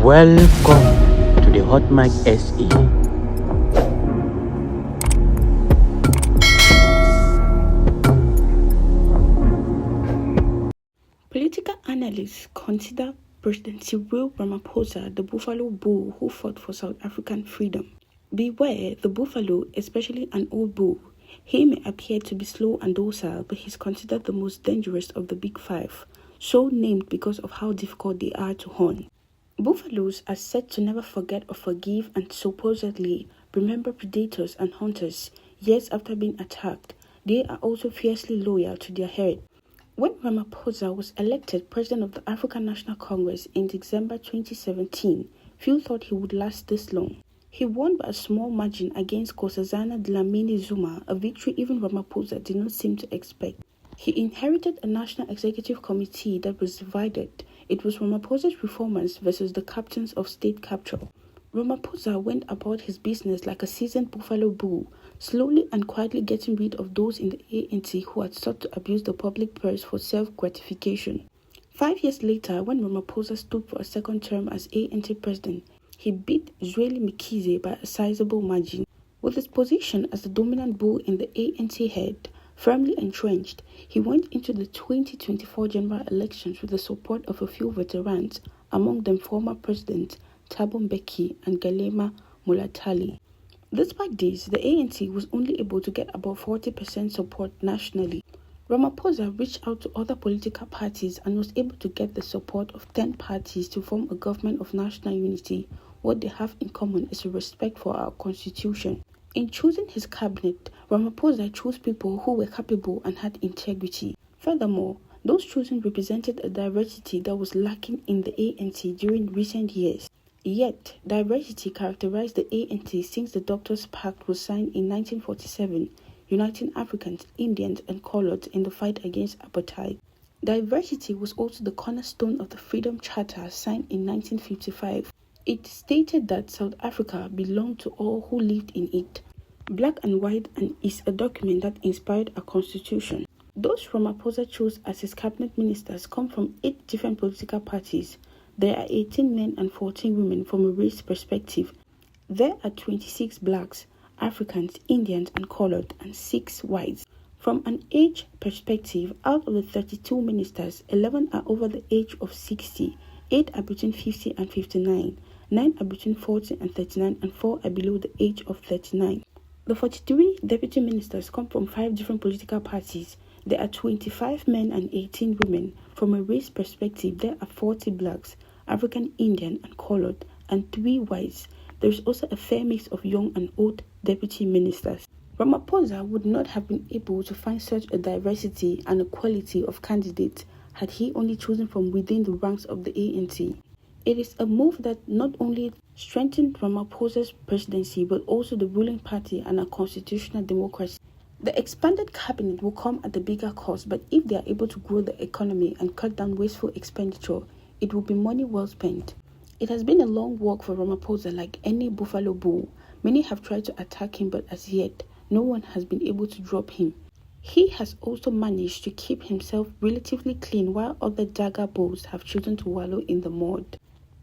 Welcome to the Hot Mic SE. Political analysts consider President Cyril Ramaphosa the Buffalo Bull who fought for South African freedom. Beware the buffalo, especially an old bull. He may appear to be slow and docile, but he's considered the most dangerous of the big five, so named because of how difficult they are to horn. Buffaloes are said to never forget or forgive and supposedly remember predators and hunters years after being attacked. They are also fiercely loyal to their herd. When Ramaphosa was elected president of the African National Congress in December 2017, few thought he would last this long. He won by a small margin against Nkosazana Dlamini Zuma, a victory even Ramaphosa did not seem to expect. He inherited a national executive committee that was divided. It was Ramaphosa's reformers versus the captains of state capture. Ramaphosa went about his business like a seasoned buffalo bull, slowly and quietly getting rid of those in the ANC who had sought to abuse the public purse for self-gratification. 5 years later, when Ramaphosa stood for a second term as ANC president, he beat Zweli Mkhize by a sizable margin. With his position as the dominant bull in the ANC head firmly entrenched, he went into the 2024 general elections with the support of a few veterans, among them former Presidents Thabo Mbeki and Galema Molatali. Despite this, the ANC was only able to get about 40% support nationally. Ramaphosa reached out to other political parties and was able to get the support of 10 parties to form a government of national unity. What they have in common is a respect for our constitution. In choosing his cabinet, Ramaphosa chose people who were capable and had integrity. Furthermore, those chosen represented a diversity that was lacking in the ANC during recent years. Yet, diversity characterized the ANC since the Doctors' Pact was signed in 1947, uniting Africans, Indians, and Coloureds in the fight against apartheid. Diversity was also the cornerstone of the Freedom Charter signed in 1955. It stated that South Africa belonged to all who lived in it, black and white, and is a document that inspired our constitution. Those Ramaphosa chose as his cabinet ministers come from 8 different political parties. There are 18 men and 14 women from a race perspective. There are 26 blacks, Africans, Indians, and colored, and 6 whites. From an age perspective, out of the 32 ministers, 11 are over the age of 60, 8 are between 50 and 59, 9 are between 40 and 39, and 4 are below the age of 39. The 43 deputy ministers come from 5 different political parties. There are 25 men and 18 women. From a race perspective, there are 40 blacks, African, Indian, and colored, and 3 whites. There is also a fair mix of young and old deputy ministers. Ramaphosa would not have been able to find such a diversity and a quality of candidates had he only chosen from within the ranks of the ANC. It is a move that not only strengthened Ramaphosa's presidency but also the ruling party and a constitutional democracy. The expanded cabinet will come at a bigger cost, but if they are able to grow the economy and cut down wasteful expenditure, it will be money well spent. It has been a long walk for Ramaphosa like any buffalo bull. Many have tried to attack him, but as yet, no one has been able to drop him. He has also managed to keep himself relatively clean while other dagger bulls have chosen to wallow in the mud.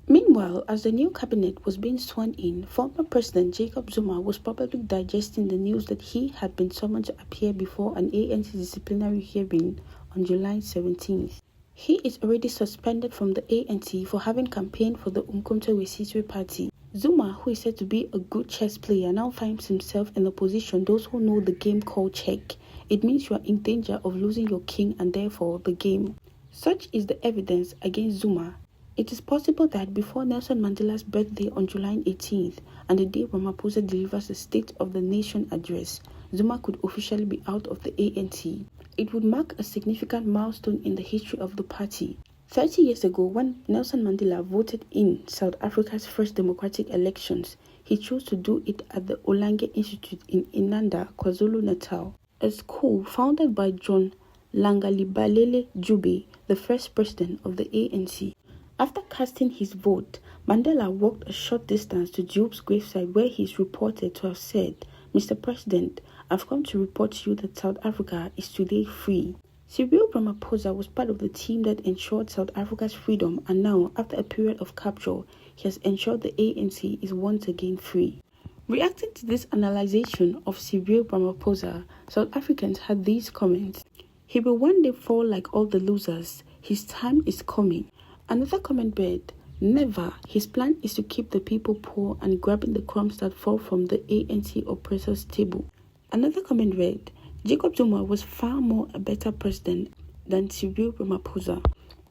Meanwhile, as the new cabinet was being sworn in, former President Jacob Zuma was probably digesting the news that he had been summoned to appear before an ANC disciplinary hearing on July 17th. He is already suspended from the ANC for having campaigned for the Umkhonto we party. Zuma, who is said to be a good chess player, now finds himself in a position those who know the game called check. It means you are in danger of losing your king and therefore the game. Such is the evidence against Zuma. It is possible that before Nelson Mandela's birthday on July 18th and the day Ramaphosa delivers the State of the Nation address, Zuma could officially be out of the ANC. It would mark a significant milestone in the history of the party. 30 years ago, when Nelson Mandela voted in South Africa's first democratic elections, he chose to do it at the Olange Institute in Inanda, KwaZulu-Natal, a school founded by John Langalibalele Jube, the first president of the ANC. After casting his vote, Mandela walked a short distance to Jobe's graveside where he is reported to have said, "Mr. President, I've come to report to you that South Africa is today free." Cyril Ramaphosa was part of the team that ensured South Africa's freedom, and now, after a period of capture, he has ensured the ANC is once again free. Reacting to this analyzation of Cyril Ramaphosa, South Africans had these comments. He will one day fall like all the losers. His time is coming. Another comment read, never. His plan is to keep the people poor and grabbing the crumbs that fall from the ANC oppressor's table. Another comment read, Jacob Zuma was far more a better president than Cyril Ramaphosa.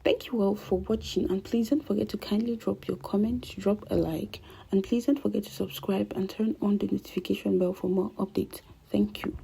Thank you all for watching, and please don't forget to kindly drop your comments, drop a like, and please don't forget to subscribe and turn on the notification bell for more updates. Thank you.